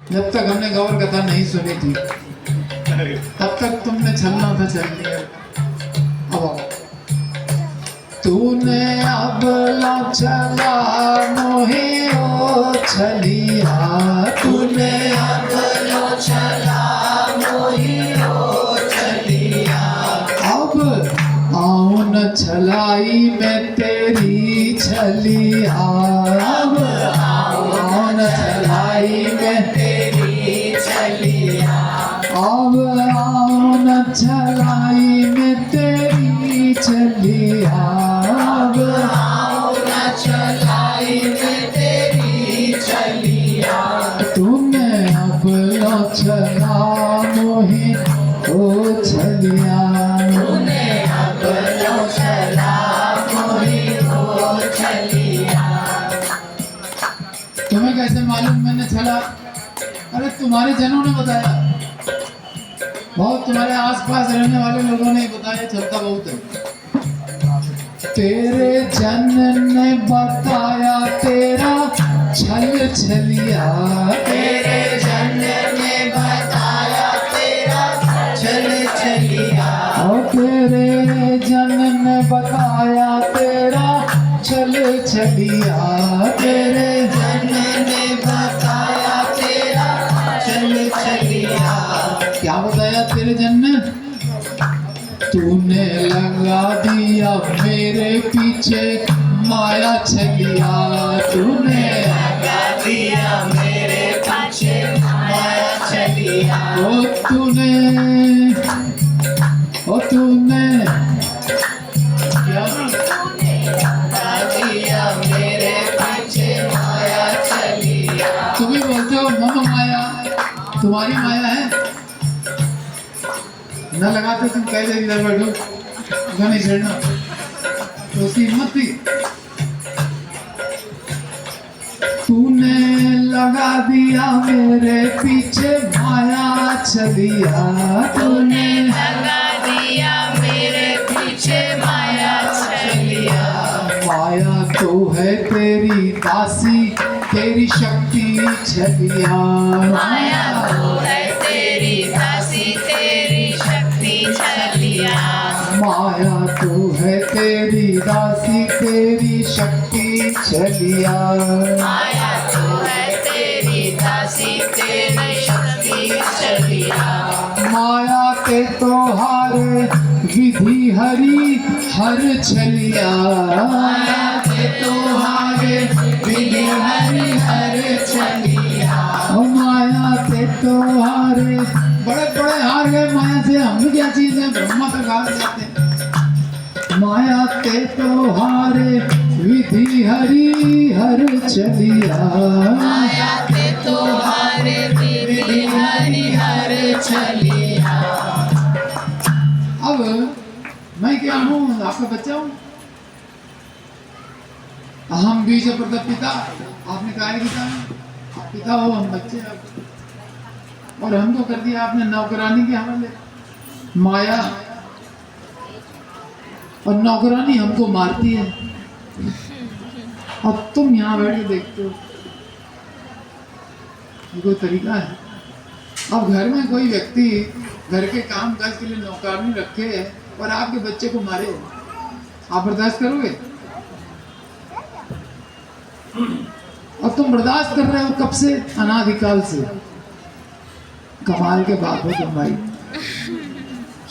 जब तक हमने गौर कथा नहीं सुनी थी तब तक तुमने छलना था चल लिया। अब आओ। तूने अब चला मोहे ओ छलिया, तूने अब चला मोहे ओ छलिया। अब आऊं न छलाई में तेरी छलिया, अब आऊं न छलाई में तेरी छलिया। अब आऊं न छलाई में तेरी छलिया, अब आऊं न छलाई में तेरी छलिया। तूने अब न छला मोहे ओ छलिया, तूने अब न छला मोहे ओ छलिया। तुम्हें कैसे मालूम मैंने छला? अरे तुम्हारे जनों ने बताया, बहुत तुम्हारे आसपास रहने वाले लोगों ने बताया चलता बहुत है। तेरे जन ने बताया तेरा छल छलिया, तेरे जन ने बताया तेरा छल छलिया। और तेरे जन ने बताया तेरा छल छलिया, तेरे जन ने बताया तेरा छल छलिया। क्या बताया तेरे जन ने? तूने लगा दिया मेरे पीछे माया छलिया, तूने लगा दिया मेरे पीछे माया छलिया। ओ तूने क्या लगा दिया मेरे पीछे माया छलिया। तुम ही बोलते हो मम माया, तुम्हारी माया है न लगाते तुम कह दे इधर बैठो उधर नहीं छेड़ना, तो उसकी हिम्मत थी। तूने लगा दिया मेरे पीछे माया छलिया, तूने लगा दिया मेरे पीछे माया छलिया। माया तो है तेरी दासी तेरी शक्ति छलिया, माया तो है तेरी दासी तेरी शक्ति छलिया। माया तो है तेरी दासी तेरी शक्ति छलिया, माया तो है तेरी दासी तेरी शक्ति छलिया। माया के तोहारे विधि हरि हर छलिया, माया के तोहारे विधि हरि हर छलिया। माया के तोहारे बड़े बड़े हार गए माया से, हम क्या चीज है ब्रह्मा तक हार जाते हैं। माया के तोहारे विधि हरि हर छलिया, माया के तोहारे विधि हरि हर छलिया। अब मैं क्या हूँ? आपका बच्चा हूँ। हम बीज प्रदत्त पिता, आपने कहा है पिता, आप पिता हो हम बच्चे हैं। और हमको कर दिया आपने नौकरानी के हवाले, माया। और नौकरानी हमको मारती है और तुम यहाँ बैठे देखते हो। ये कोई तरीका है? अब घर में कोई व्यक्ति घर के काम काज के लिए नौकरानी रखे और आपके बच्चे को मारे, आप बर्दाश्त करोगे? और तुम बर्दाश्त कर रहे हो कब से? अनादिकाल से। कमाल के बाप हो तुम भाई,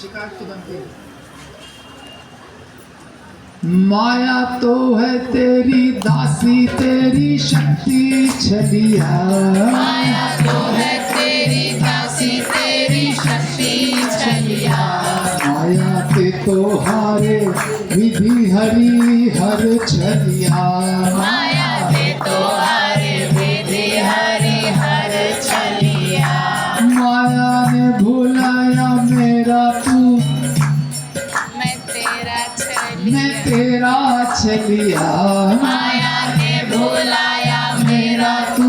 शिकायत तो बनती है। माया तो है तेरी दासी तेरी शक्ति छलिया, माया तो है तेरी दासी तेरी शक्ति छलिया। माया के तोहारे विधि हरि हर छलिया, माया के तोहारे विधि हरि हर छलिया। माया ने भुलाया मेरा तू मैं तेरा छलिया, माया ने भुलाया मेरा तू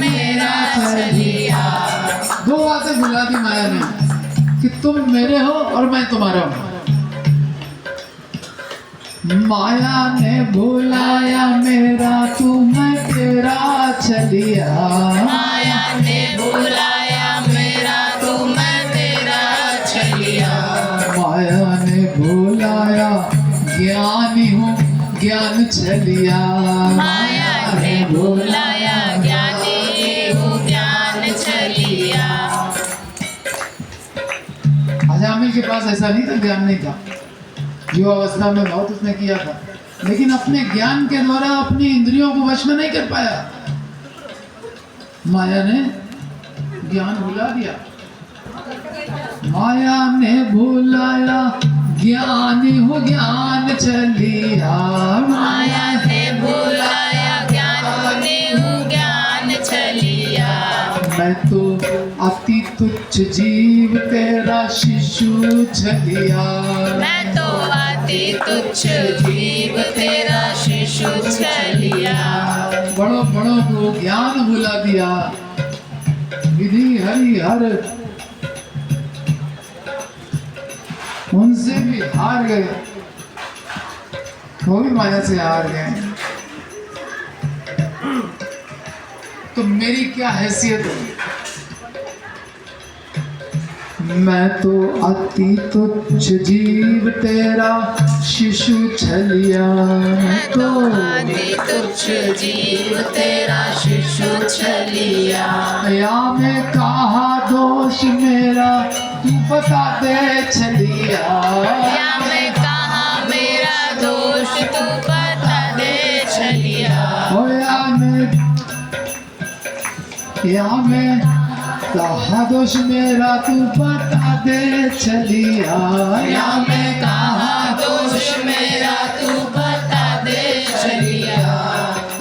मेरा छलिया। दो बातें भुला दी माया ने कि तुम मेरे हो और मैं तुम्हारा हूं। माया ने भुलाया मेरा तू मैं तेरा चलिया। माया ने भुलाया मेरा तू मैं तेरा चलिया। माया ने भुलाया ज्ञानी हूँ ज्ञान चलिया। माया ने भुलाया ज्ञानी हूँ ज्ञान चलिया। अजामिल के पास ऐसा नहीं था, ज्ञान नहीं था। युवा अवस्था में बहुत उसने किया था, लेकिन अपने ज्ञान के द्वारा अपनी इंद्रियों को वश में नहीं कर पाया। माया ने ज्ञान भुला दिया। माया ने भुलाया ज्ञानी हो ज्ञान चलिया। माया ने भुलाया ज्ञानी हूँ ज्ञान चलिया। मैं तो अति तुच्छ जीव तेरा शिशु चलिया। मैं तो अति तुच्छ जीव तेरा शिशु चलिया। बड़ों बड़ों को ज्ञान भुला दिया। विधि हरि हर उनसे भी हार गए, वो भी माया से हार गए। तो मेरी क्या हैसियत होगी? मैं तो अति तुच्छ जीव तेरा शिशु छलिया। मैं तो अति तुच्छ जीव तेरा शिशु छलिया। या मैं कहा दोष मेरा तू बता दे छलिया। या मैं कहाँ मेरा दोष तू बता दे छलिया। ओ या मैं कहा दोष मेरा तू बता दे छलिया। या मैं कहाँ दोष मेरा तू बता दे छलिया।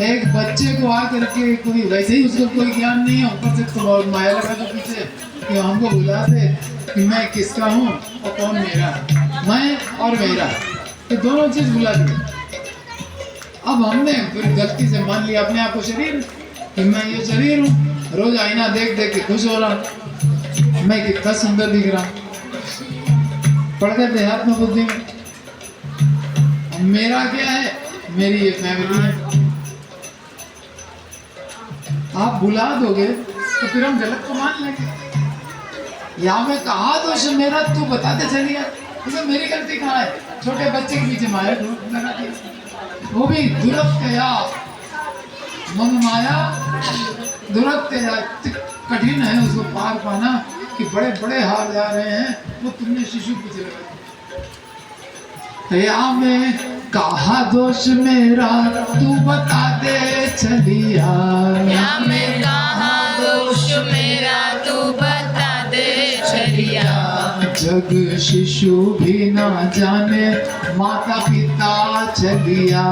एक बच्चे को आकर के कोई वैसे ही उसको कोई ज्ञान नहीं है, ऊपर से तो माया लगा दो पीछे कि हमको बुला दे कि मैं किसका हूँ और कौन मेरा, मैं और मेरा, ये दोनों चीज बुला दी। अब हमने फिर गलती से मान लिया अपने आप को शरीर कि मैं ये शरीर हूँ। रोज आईना देख देख के खुश हो रहा, मैं कितना सुंदर दिख रहा। पड़ गए देहात्म बुद्धि में। मेरा क्या है? मेरी ये फैमिली है। आप बुला दोगे तो फिर हम गलत को मान लेंगे। या मैं कहा दोष मेरा तू बताते चलिए, तो मेरी गलती कहाँ है? छोटे बच्चे के पीछे माया लगा दिया, वो भी दुरत्या मन माया दुरत्या। कठिन है उसको पार पाना कि बड़े बड़े हार जा रहे हैं, वो तुमने शिशु पीछे लगा दिया। या मैं कहा दोष मेरा तू बता दे चलिया। या मैं कहाँ दोष मेरा तू बता दे छलिया। जग शिशु भी ना जाने माता पिता चलिया।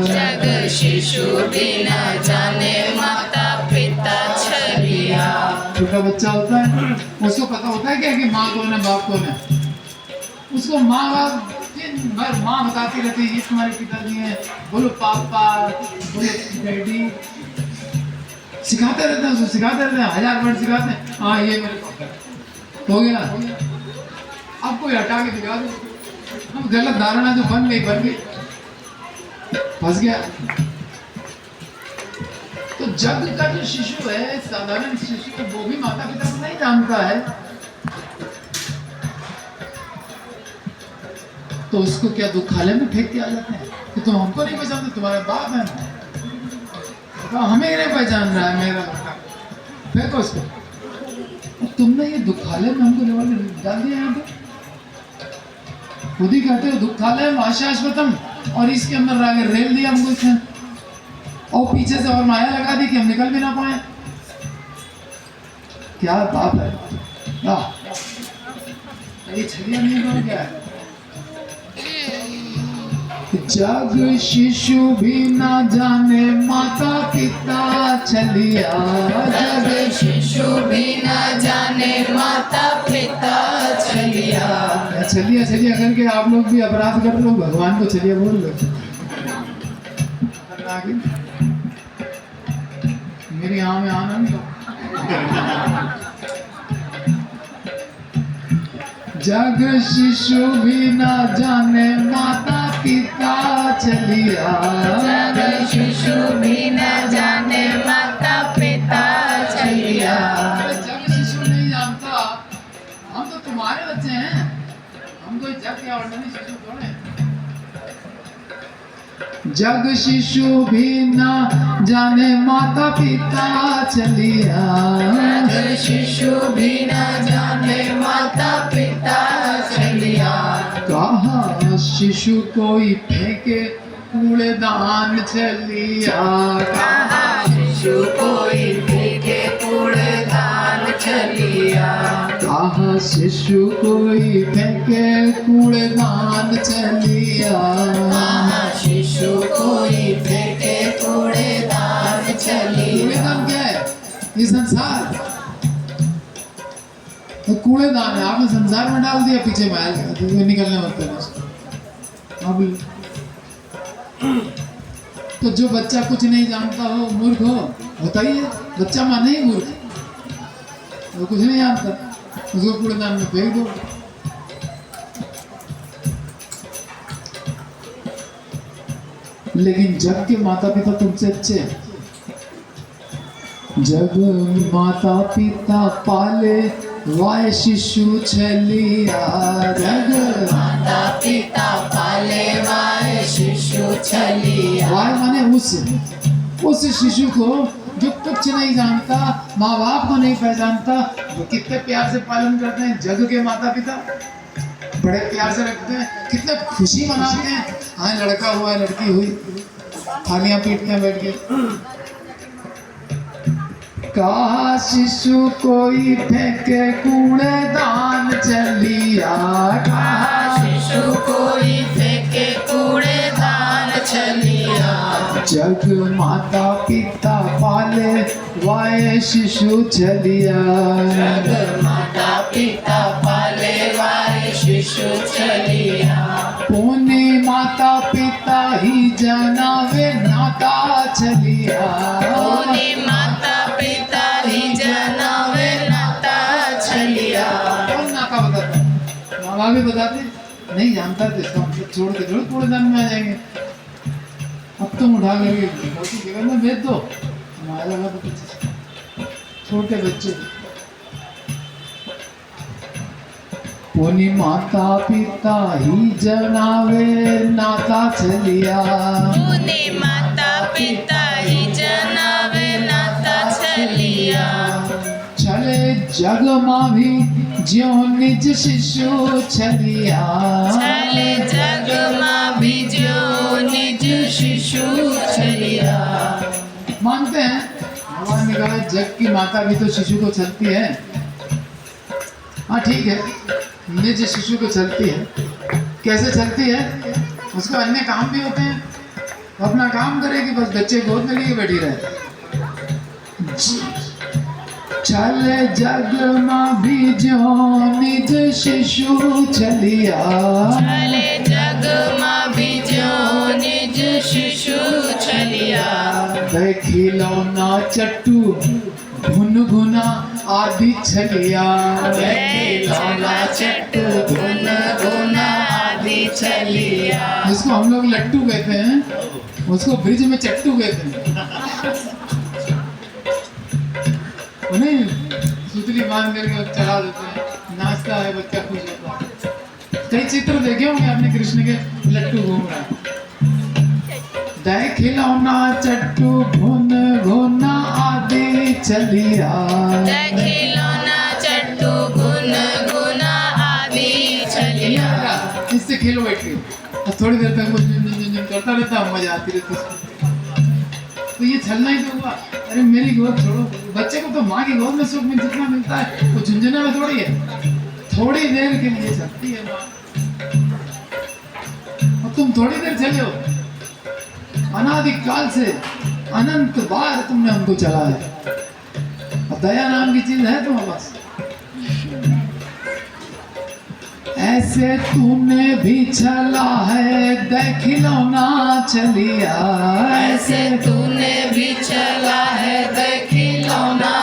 जग शिशु भी न जाने माता पिता छलिया। छोटा बच्चा होता है, उसको पता होता है क्या कि माँ कौन है बाप कौन है? उसको माँ बाप दिन भर माँ बताती रहती है ये तुम्हारे पिताजी हैं, बोलो पापा, बोलो डैडी, सिखाते रहते हैं उसको, सिखाते रहते हैं, 1000 वर्ड सिखाते हैं। हाँ ये मेरे पापा हो गया। अब कोई हटा के दिखा दो, अब गलत धारणा जो बन गई फंस गया। तो जग का जो शिशु है, साधारण शिशु, वो भी माता पिता को नहीं जानता है, तो उसको क्या दुखालय में फेंक दिया जाता है कि तुम हमको नहीं पहचानते, तुम्हारा बाप है ना, तो हमें नहीं पहचान रहा है मेरा लड़का, फेंको उसको। तुमने ये दुखालय में हमको डाल दिया यहाँ पे। खुद ही कहते हो दुखालय आशाश्वतम, और इसके अंदर रेल दिया हमको इसने, और पीछे से और माया लगा दी कि हम निकल भी ना पाए। क्या बात है, ये छलिया नहीं हो गया है। जग शिशु भी ना जाने माता पिता छलिया। जग शिशु भी न जाने माता पिता छलिया। छलिया छलिया करके आप लोग भी अपराध कर लो, भगवान को छलिया बोल लो। मेरी यहाँ में आना नहीं। जग शिशु भी ना जाने माता पिता चलिया। जग शिशु भी न जाने माता पिता चलिया। जग शिशु नहीं जानता, हम तो तुम्हारे बच्चे हैं, हम कोई जग के ऑर्डिनरी शिशु थोड़े हैं। जग शिशु भी न जाने माता पिता चलिया। जग शिशु भी न जाने माता पिता चलिया। कहा शिशु कोई फेंके कूड़ेदान चलिया। कहा शिशु कोई फेंके कूड़ेदान चलिया। कहा शिशु कोई फेंके कूड़ेदान चलिया। कहा शिशु कोई फेंके कूड़ेदान चलिया। कूड़ेदान क्या है? ये संसार तो कूड़ेदान है, आपने संसार में डाल दिया, पीछे महल का तो वो निकलने होते हैं। अब तो जो बच्चा कुछ नहीं जानता हो, मूर्ख हो, होता ही है, बच्चा माने ही मूर्ख, वो कुछ नहीं जानता, उसको कूड़ेदान में फेंक दो। लेकिन जग के माता पिता तुमसे अच्छे हैं। जग माता पिता पाले वाय शिशु छलिया। जग माता पिता पाले वाय शिशु छलिया। वाय माने उस शिशु को जो कुछ नहीं जानता, माँ बाप को नहीं पहचानता, वो कितने प्यार से पालन करते हैं। जग के माता पिता बड़े प्यार से रखते हैं, कितने खुशी मनाते हैं। हाँ, लड़का हुआ लड़की हुई, थालियां पीटते हैं बैठ के। कहा शिशु कोई फेंके कूड़ेदान चलिया। कहा शिशु कोई फेंके कूड़ेदान चलिया। जग माता पिता पाले वाय शिशु चलिया। जग माता पिता पाले वाय शिशु चलिया। पुण्य माता पिता ही जनावे नाता चलिया। पुण्य माता पिता ही जनावे नाता चलिया। कौन नाता बताता? माँ बाप भी बताते नहीं, जानता तो इसका मतलब छोड़ के जरूर कूड़ेदान में आ जाएंगे। अब तुम उठा करके मोटी जगह में भेज दो, हमारा लगा तो कुछ छोटे बच्चे। पुनि माता पिता ही जनावे नाता चलिया। पुण्य माता पिता ही जनावे नाता चलिया। चले जग माँ भी ज्यो निज शिशु छलिया। चले जग माँ भी जो निज शिशु छलिया। मानते हैं भगवान ने कहा जग की माता भी तो शिशु को छलती है। हाँ ठीक है, निज शिशु को छलती है। कैसे छलती है? उसको अन्य काम भी होते हैं, वो अपना काम करेगी, बस बच्चे गोद में लिए बैठी रहे। चले जग माँ भी जो निज शिशु छलिया। चले जग माँ भी जो निज शिशु छलिया। खिलौना चट्टू घुन घुना आदि छलिया। खिलौना चट्टू घुन घुना आदि छलिया। जिसको हम लोग लट्टू कहते हैं, उसको ब्रिज में चट्टू कहते हैं। उन्हें सुतली बांध करके चला देते हैं, नाचता है बच्चा, खुश होता है। कई चित्र देखे होंगे आपने कृष्ण के, लट्टू घूम रहा है। खिलौना चट्टू घुन घुना आदि चलिया। खिलौना चट्टू घुन घुना आदि चलिया। इससे खेलो बैठ के, और थोड़ी देर तक वो झुन करता रहता, मजा आती रहती है। तो ये छलना ही तो हुआ। अरे मेरी गोद छोड़ो, बच्चे को तो माँ की गोद में सुख में जितना मिलता है वो झुंझुना में थोड़ी है, थोड़ी देर के लिए चलती है माँ। और तुम थोड़ी देर चले हो, अनादिकाल से अनंत बार तुमने हमको चला है। और दया नाम की चीज है तुम्हारे पास। ऐसे तूने भी चला है खिलौना चलिया। ऐसे तूने भी चला है खिलौना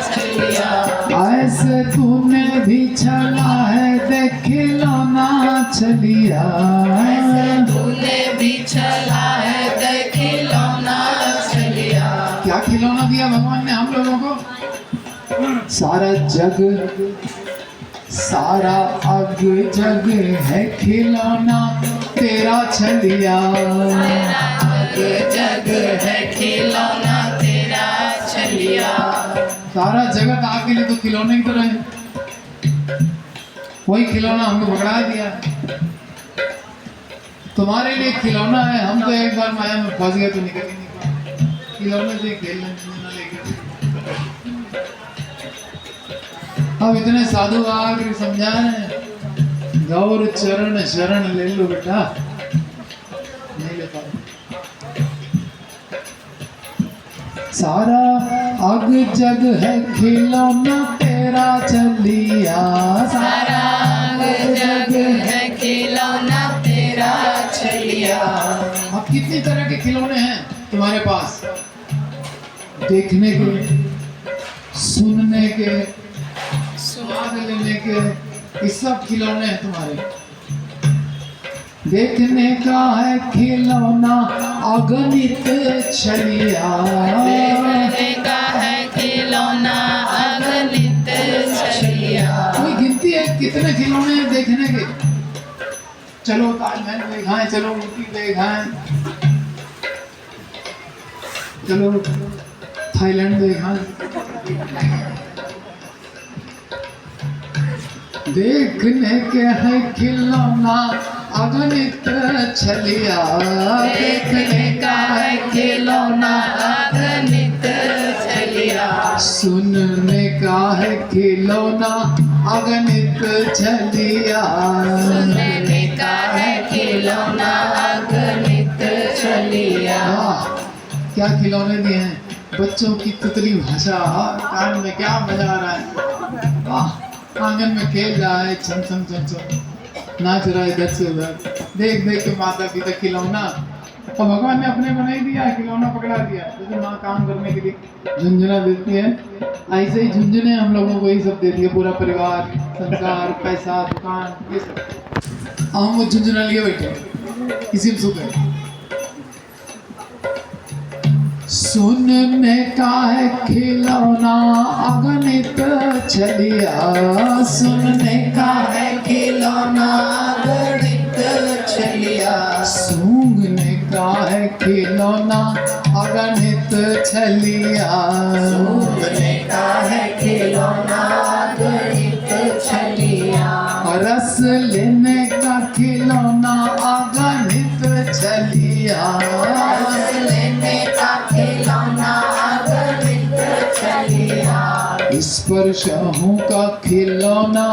चलिया। ऐसे तूने भी चला है खिलौना चलिया। ऐसे तूने भी छला है ते खिलौना छलिया। क्या खिलौना दिया भगवान ने हम लोगों को? सारा जग सारा अग जग है खिलौना तेरा छलिया। जग है खिलौना तेरा छलिया। सारा जगत आपके लिए तो खिलौने की तरह है। वही खिलौना हमको पकड़ा दिया। तुम्हारे लिए खिलौना है, हम तो एक बार माया में फंस गए तो निकल ही नहीं पाए। खिलौने से खेल लेके अब इतने साधु आकर समझा रहे हैं, गौर चरण शरण ले लो बेटा। नहीं ले पाए। सारा अग जग है खिलौना तेरा छलिया। सारा जग है खिलौना तेरा छलिया। अब कितनी तरह के खिलौने हैं तुम्हारे पास? देखने के, सुनने के, स्वाद लेने के, ये सब खिलौने हैं तुम्हारे। देखने का है खिलौना अगणित छलिया। देखने का है खिलौना अगणित छलिया। कोई गिनती है कितने खिलौने हैं देखने के? चलो ताजमहल दिखाएं, चलो ऊटी दिखाएं, चलो थाईलैंड दिखाएं। देखने के है खिलौना अगणित छलिया। देखने का है खिलौना अगणित छलिया। सुनने का है खिलौना अगणित छलिया। सुनने का है खिलौना अगणित छलिया। क्या खिलौने दिए हैं? बच्चों की तुतली भाषा, कान में क्या बजा रहा है, आंगन में खेल रहा है, छम छम छम छम नाच रहा है इधर से उधर, देख देख के माता पिता खिलौना। और भगवान ने अपने बनाई दिया, खिलौना पकड़ा दिया। जैसे माँ काम करने के लिए झुंझुना देती है, ऐसे ही झुंझुने हम लोगों को ही सब देती है। पूरा परिवार, संसार, पैसा, दुकान, ये सब। हम वो झुंझुना लिए बैठे, इसी में सुख है। सुनने का है खिलौना अगणित छलिया। सुनने का है खिलौना अगणित छलिया। सूंघने का है खिलौना अगणित छलिया। सूंघने का है खिलौना अगणित छलिया। रस लेने का खिलौना अगणित छलिया। रस लेने का खिलौना अगणित छलिया। स्पर्शों का खिलौना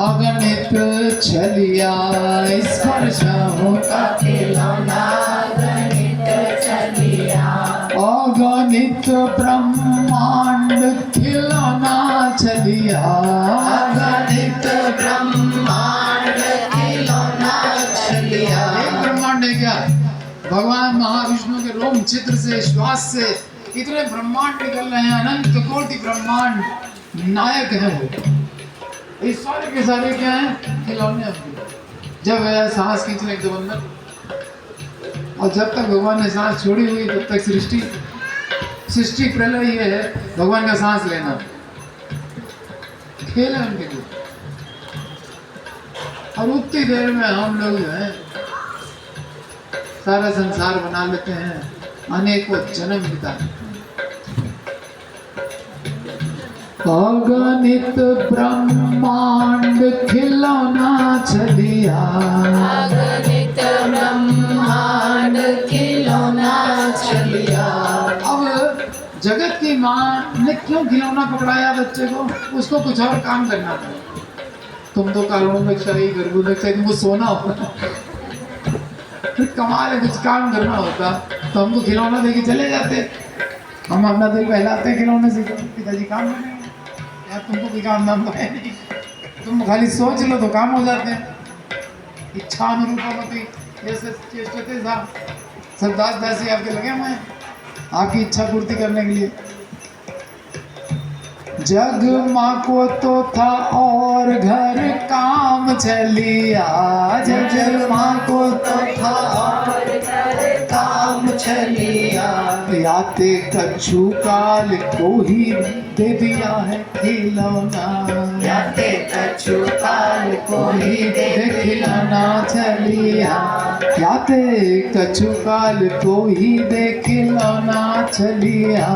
अगणित छलिया। स्पर्शों का खिलौना अगणित छलिया। अगणित ब्रह्मांड खिलौना छलिया। अगणित ब्रह्मांड खिलौना छलिया। एक ब्रह्मांड है क्या? भगवान महाविष्णु के रोम चित्र से, श्वास से इतने ब्रह्मांड निकल रहे हैं, अनंत कोटि ब्रह्मांड नायक है वो। ये सारे के सारे क्या हैं? खिलौने हमको। जब वह सांस खींचने के अंदर, और जब तक भगवान ने सांस छोड़ी हुई तब तक सृष्टि प्रलय ये है, भगवान का सांस लेना खेल है उनके लिए। और उतनी देर में हम लोग जो है सारा संसार बना लेते हैं, अनेकों जन्म मिलता है। अगणित ब्रह्मांड खिलौना छलिया। अगणित ब्रह्मांड खिलौना छलिया। अब जगत की माँ ने क्यों खिलौना पकड़ाया बच्चे को? उसको कुछ और काम करना था। तुम तो कारणों में चाहिए, गर्भों में चाहिए, तुमको सोना होता, कमाल है, कुछ काम करना होता तो हमको खिलौना देके चले जाते। हम अपना दिल बहलाते खिलौने से, पिताजी काम करेंगे यार, तुमको कोई काम नाम तो है नहीं, तुम खाली सोच लो तो काम हो जाते हैं। इच्छा अनुरूपमति जैसे चेष्टते था, सब दास दासी आपके लगे हुए हैं आपकी इच्छा पूर्ति करने के लिए। जग माँ को तो था और घर काम चलिया। जग माँ को तो था और घर काम चलिया। याते कछु काल को ही दे दिया है खिलौना। याते कछु काल को ही दे खिलौना चलिया। याते कछु काल को ही दे खिलौना चलिया।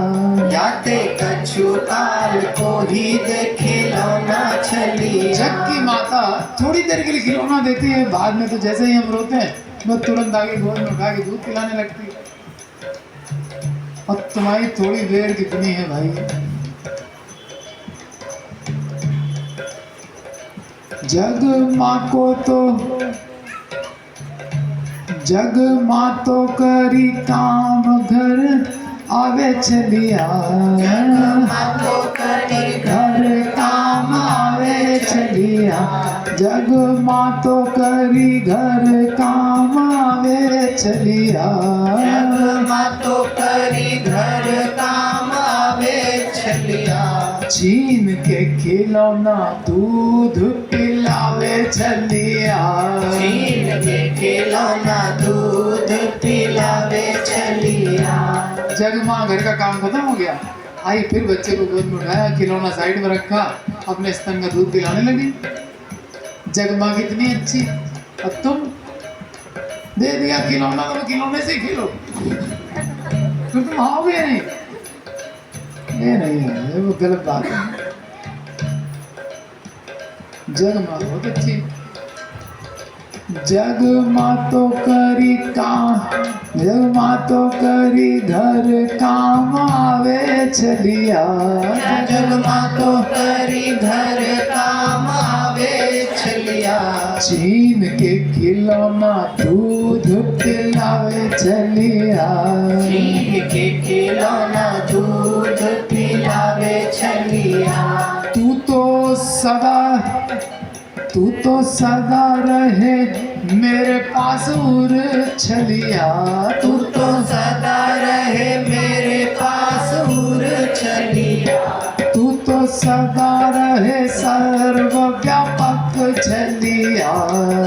याते कछु काल को ही दे खिलौना चलिया। जग की माता थोड़ी देर के लिए खिलौना देती है, बाद में तो जैसे ही हम रोते हैं वो तुरंत आगे गोद में उठा के दूध पिलाने लगती है। और तुम्हारी थोड़ी देर कितनी है भाई। जग माँ को तो जग माँ तो करी काम घर आवे चलिया। घर काम आवे चलिया। जग माँ तो करी घर काम आवे चलिया। जग माँ तो करी घर काम आवे चलिया। छीन के खिलौना दूध पिलावे चलिया। छीन के खिलौना दूध पिलावे चलिया। जग माँ घर का काम खत्म हो गया, आई फिर बच्चे को गोद में उठाया, खिलौना साइड में रखा, अपने स्तन का दूध पिलाने लगी। जग माँ कितनी अच्छी। अब तुम दे दिया खिलौना तो खिलौने से खेलो, तो तुम आओगे नहीं। ये नहीं है, वो गलत बात है। जग माँ बहुत अच्छी। जग माँ तो करी काम, जग माँ तो करी घर काम आवे चलिया। जग माँ तो करी घर काम आवे चलिया। छीन के खिलौना दूध पिलावे चलिया। छीन के खिलौना दूध पिलावे चलिया। तू तो सदा रहे मेरे पास उर चलिया। तू तो सदा रहे मेरे पास उर चलिया। तू तो सदा रहे सर्वव्यापक चलिया।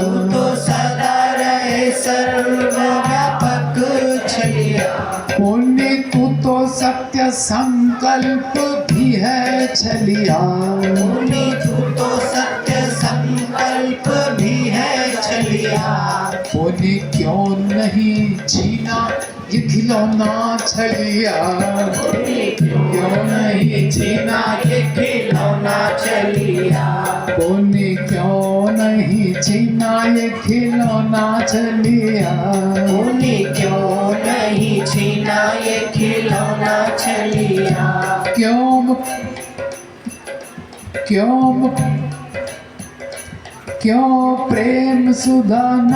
तू तो सदा रहे सर्वव्यापक चलिया। पुण्य तू तो सत्य संकल्प भी है चलिया। पुण्य तू तो सत्य संकल्प भी है चलिया। पुण्य क्यों नहीं छीना ये खिलौना चलिया। क्यों नहीं छीना ये खिलौना चलिया। पुण्य क्यों नहीं छीना ये खिलौना चलिया। पुण्य क्यों नहीं छीना ये खिलौना चलिया। क्यों प्रेम सुधा न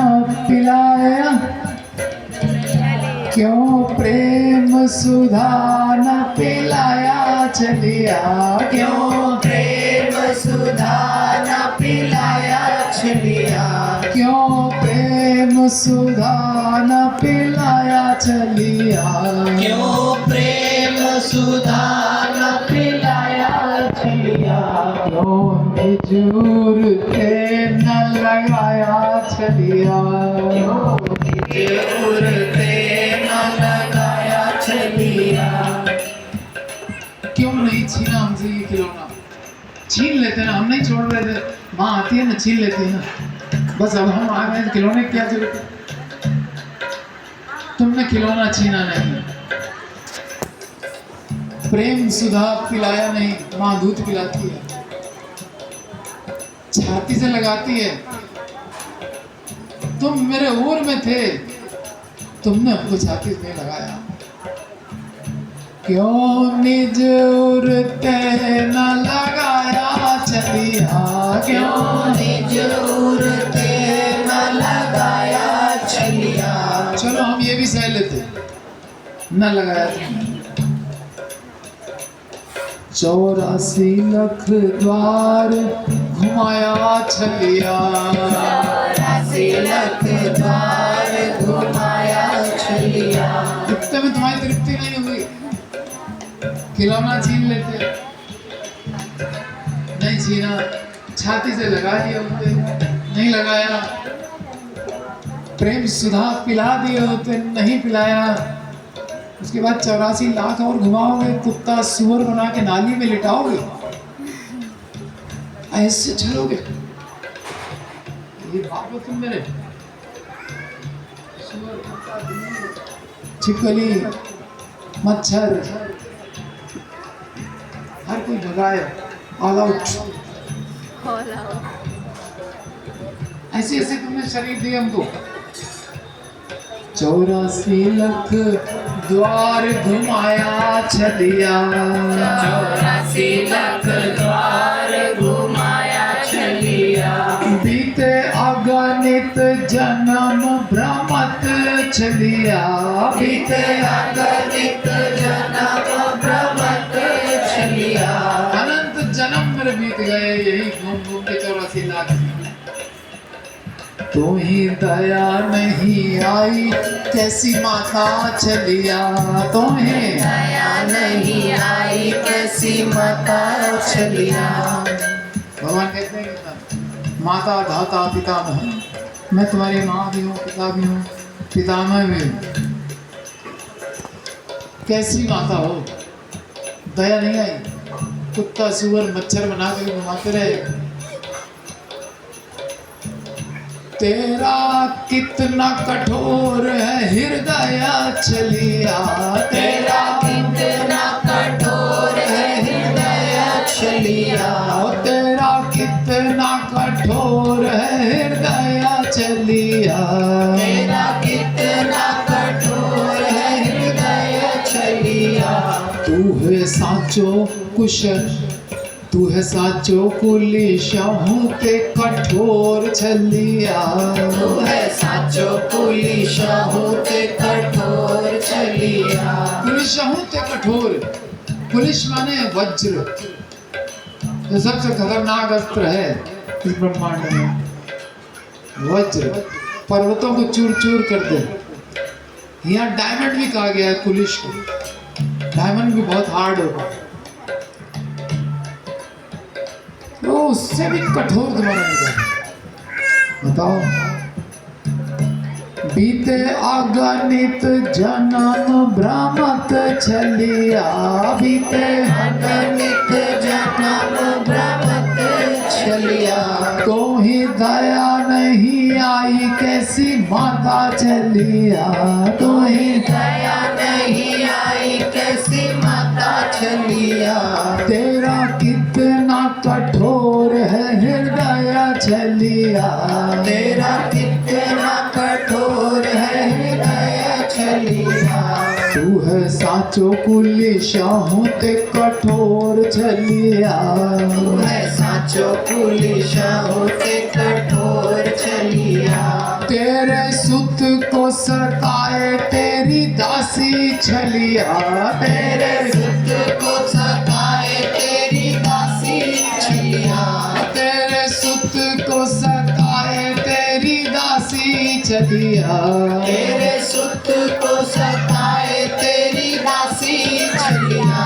पिलाया। क्यों प्रेम सुधा न पिलाया चलिया। क्यों प्रेम सुधा न पिलाया चलिया। क्यों प्रेम सुधा न पिलाया चलिया। क्यों प्रेम सुधा न पिलाया चलिया। क्यों निजूर के न लगाया चलिया। क्यों निजूर के न लगाया चलिया। क्यों नहीं छीना हमसे ये खिलौना। छीन लेते ना, हम नहीं छोड़ रहे थे, माँ आती है ना छीन लेती है ना। बस अब हम आ गए खिलौने क्या जरूरत। तुमने खिलौना छीना नहीं, प्रेम सुधा पिलाया नहीं, माँ दूध पिलाती है, छाती से लगाती है। तुम मेरे उर में थे, तुमने हमको छाती से लगाया। क्यों निज उर ते न लगाया चलिया। क्यों निज उर ते न लगाया चलिया। चलो हम ये भी सह लेते, न लगाया तुमने। 84 लाख द्वार घुमाया चलिया। 84 लाख द्वार घुमाया चलिया। इतने में तुम्हारी तृप्ति नहीं हुई, खिलौना छीन लेते। सीना छाती से लगा दिया होते, नहीं लगाया। प्रेम सुधा पिला दिए होते, नहीं पिलाया। उसके बाद 84 लाख और घुमाओगे, कुत्ता सुअर बना के नाली में लिटाओगे, ऐसे चलोगे। ये बाप हो तुम मेरे। छिपकली, मच्छर, हर कोई भगाए, ऑल आउट। ऐसे ऐसे तुमने शरीर दिए हमको। 84 लाख द्वार घुमाया छलिया, 84 लाख द्वार घुमाया छलिया। बीते अगणित जन्म भ्रमत छलिया, बीते अगणित जन्म भ्रमत छलिया। अनंत जन्म मेरे बीत गए यही घूम घूम के 84 लाख। तो ही दया नहीं आई कैसी माता छलिया, तो ही दया नहीं आई कैसी माता छलिया। भगवान कहते हैं कि माता धाता पितामह, मैं तुम्हारी माँ भी हूँ, पिता भी हूँ, पितामह भी हूँ। कैसी माता हो, दया नहीं आई। कुत्ता सुअर मच्छर बना के घुमाते रहे। तेरा कितना कठोर है हृदय छलिया, तेरा कितना कठोर है हृदय छलिया। तेरा कितना कठोर है हृदय छलिया, तेरा कितना कठोर है हृदय छलिया। तू है साचो कुशल, तू है साचो कुलिशा हूँ ते कठोर छलिया, तू है साचो पुलिशा हूँ ते कठोर छलिया। कुलिशा हूँ ते कठोर। कुलिश माने वज्र, जो सबसे खतरनाक अस्त्र है इस ब्रह्मांड में। वज्र पर्वतों को चूर चूर कर दे। यहाँ डायमंड भी कहा गया है कुलिश को। डायमंड भी बहुत हार्ड होगा, तो उससे भी कठोर तुम्हारा निकल। बताओ, बीते अगणित जन्म भ्रमत छलिया, बीते अगणित जन्म भ्रमत छलिया। तो ही दया नहीं आई कैसी माता छलिया, तो ही दया नहीं आई कैसी माता छलिया। तेरा कितना कठोर है हृदय छलिया, तेरा कितना कठोर है हृदय छलिया। तू है साचो कुलिशा हूँ ते कठोर छलिया, तू है साचो पुलिशा हूँ ते कठोर छलिया। तेरे सुत को सताए तेरी दासी छलिया, तेरे सुत को सताए तेरी दासी छलिया। तेरे सुत को सताए तेरी दासी छलिया, तेरे सुत को सताए तेरी दासी छलिया।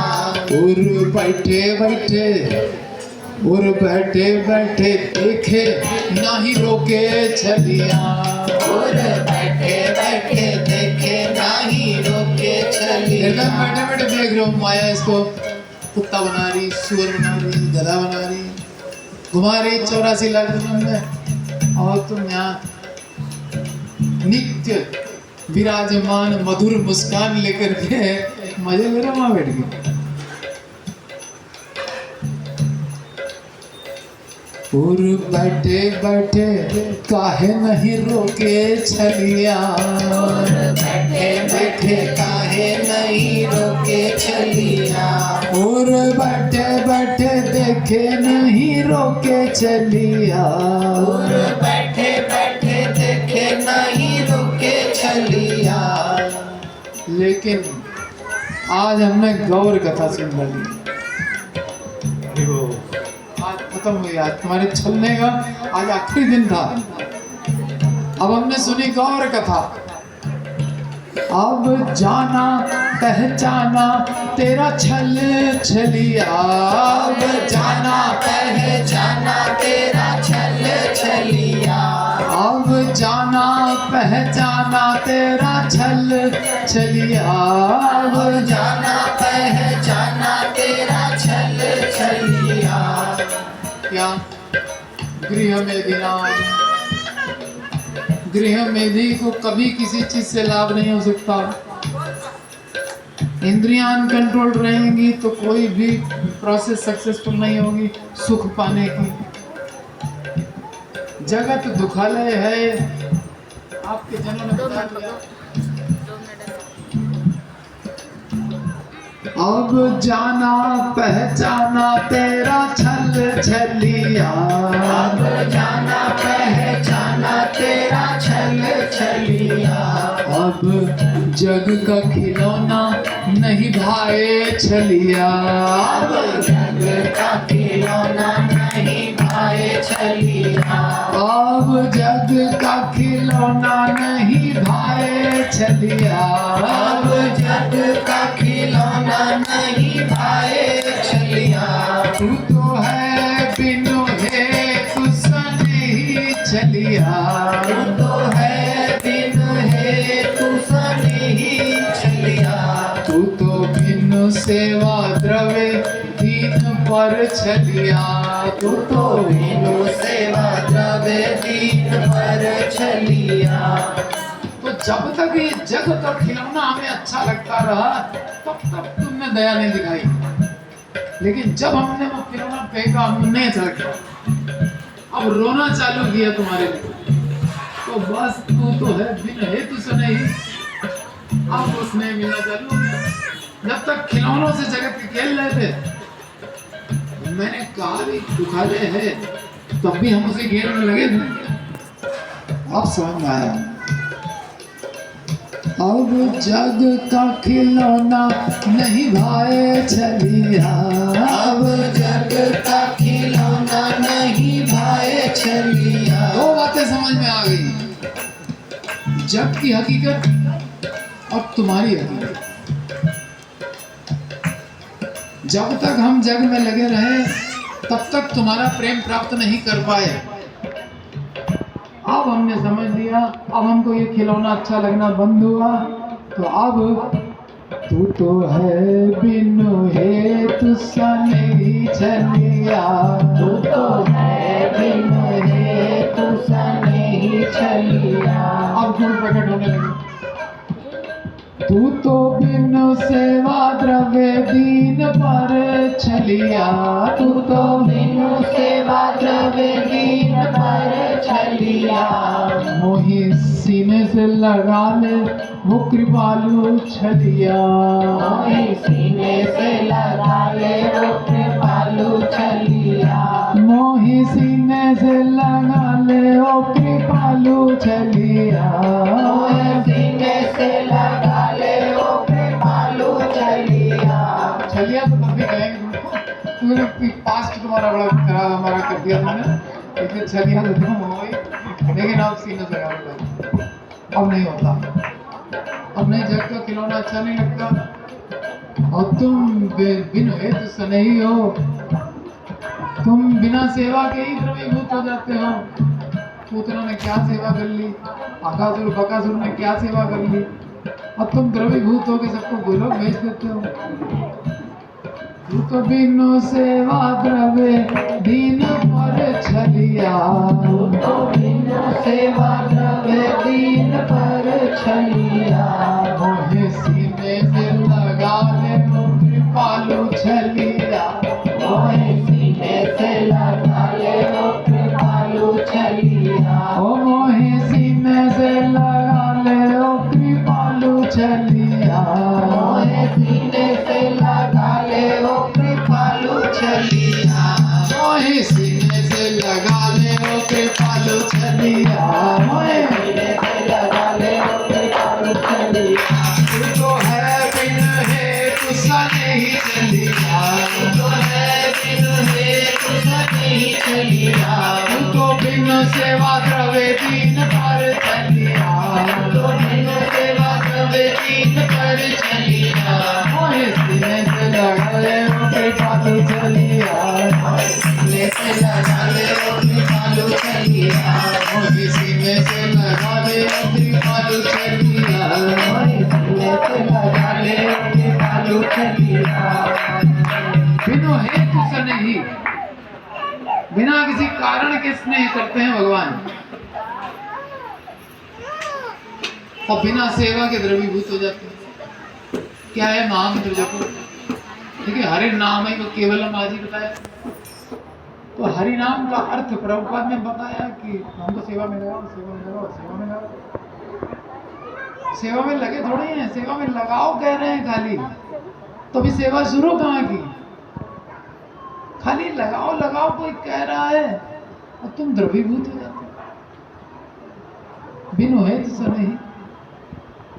उर बैठे बैठे, उर बैठे बैठे देखे नहीं रोके छलिया, और बैठे बैठे देखे नहीं रोके छलिया। एकदम बैठे बैठे देख रहे हो माया इसको कुत्ता बना रही, सुअर बना रही, गधा बना रही, घुमा रही 84 लाख जन्म में। और तुम यहाँ नित्य विराजमान मधुर मुस्कान लेकर के मजे ले रहे हो वहां बैठ के। और बैठे बैठे काहे नहीं रोके छलिया, और बैठे बैठे काहे नहीं रोके छलिया। और बैठे बैठे देखे नहीं रोके छलिया, और बैठे बैठे देखे नहीं रोके छलिया। लेकिन आज हमने गौर कथा सुन ली। आज खत्म हुई, आज तुम्हारे छलने का आज आखिरी दिन था। अब हमने सुनी गौर कथा। अब जाना पहचाना तेरा छल छलिया, अब जाना पहचाना तेरा छल छलिया, अब जाना पहचाना तेरा छल छलिया, अब जाना पहचाना तेरा छल छलिया। क्या गृह मेधी नाम, गृह मेधी को कभी किसी चीज से लाभ नहीं हो सकता। इंद्रियां अनकंट्रोल रहेंगी तो कोई भी प्रोसेस सक्सेसफुल नहीं होगी सुख पाने की। जगत दुखालय है, आपके जनों ने बता दिया। अब जाना पहचाना तेरा छल छलिया, अब जाना पहचाना तेरा छल छलिया, अब जग का खिलौना नहीं भाए छलिया, अब जग का खिलौना नहीं भाए छलिया, अब जग का खिलौना नहीं भाए छलिया, अब जग का खिलौना नहीं भाए छलिया। तू तो है बिनु है तू सनही छलिया, तू तो है बिन है तू सनही छलिया, तू तो बिनु सेवा द्रव्य दीन पर छलिया, तू तो बिनु सेवा द्रव्य दीन पर छलिया। तो जब तक ये जग का खिलौना हमें अच्छा लगता रहा तब तक तुमने दया नहीं दिखाई, लेकिन जब हमने वो खिलौना फेंका हमने अच्छा किया, अब रोना चालू किया तुम्हारे लिए, तो बस तू तो है बिन हेतु से नहीं, अब उसने मिलना चालू हो गया। जब तक खिलौनों से जगत के खेल रहे थे, मैंने कहा भी दुखाले है तब भी हम उसे खेल में लगे थे। अब समझ में आया, अब जग का खिलौना नहीं भाए छलिया, अब जग का खिलौना नहीं भाए छलिया। दो बातें समझ में आ गई, जग की हकीकत और तुम्हारी हकीकत। जब तक हम जग में लगे रहे तब तक तुम्हारा प्रेम प्राप्त नहीं कर पाए। अब हमने समझ लिया, अब हमको ये खिलौना अच्छा लगना बंद हुआ, तो अब तू तो है बिनु हेतु सनही छलिया, तू तो है बिन है तू सनही छलिया। अब गुण प्रकट होने लगे। तू तो बिनु सेवा द्रव्य दीन पर छलिया, तू तो बिनु सेवा द्रव्य दीन पर छलिया, मोहि सीने से लगा ले वो कृपालु छलिया, मोहि सीने से लगा ले वो कृपालु छलिया, मोहि सीने से लगा ले वो कृपालु छलिया, मोहि सीने से लगा ले वो कृपालु छलिया। छलिया तो तब भी कहेंगे तुमको, तुमने पास्ट तुम्हारा बड़ा खराब हमारा कर दिया तुमने, इसलिए छलिया तो तुम हो गई, लेकिन अब सीने से लगा लो। अब नहीं होता, अब नहीं, जग का खिलौना अच्छा नहीं लगता, और तुम बिन हेतु सनही हो, तुम बिना सेवा के ही द्रवीभूत हो जाते हो। पूतना ने क्या सेवा कर ली, आकासुर बकासुर ने क्या सेवा कर ली, अब तुम द्रवीभूत होकर सबको गोलोक भेज देते हो। तू तो बिनु सेवा द्रव्य दीन पर छलिया, तू तो बिनु सेवा द्रव्य दीन पर छलिया, मोहे सीने से लगा ले वो कृपालु छलिया, मोहि सीने से लगा ले वो कृपालु छलिया, ओ मोहे सीने से लगा ले वो कृपालु छलिया, मोहि सीने से लगा ले वो कृपालु छलिया, मोहे सीने से लगा ले वो कृपालु छलिया, मोहे सीने से लगा ले वो कृपालु छलिया। तू तो है बिन हेतु सनही छलिया, तो है बिनु हेतु सनही छलिया, तू तो बिनु सेवा द्रव्य दीन पर छलिया, तो बिनु सेवा द्रव्य कारण के स्नेह करते हैं भगवान, और बिना सेवा के द्रवीभूत हो जाते हैं। क्या है महामंत्र जपो, देखिए हरि नाम ही केवलम आज ही बताया। तो हरि नाम का अर्थ प्रभुपाद ने बताया कि हमको सेवा में लगाओ, सेवा में लगाओ, सेवा में लगाओ। सेवा में लगे थोड़े हैं, सेवा में लगाओ कह रहे हैं खाली। तो अभी सेवा शुरू कहाँ की, खाली लगाओ लगाओ कोई कह रहा है और तुम द्रवीभूत हो जाते हो। बिनु है तो नहीं।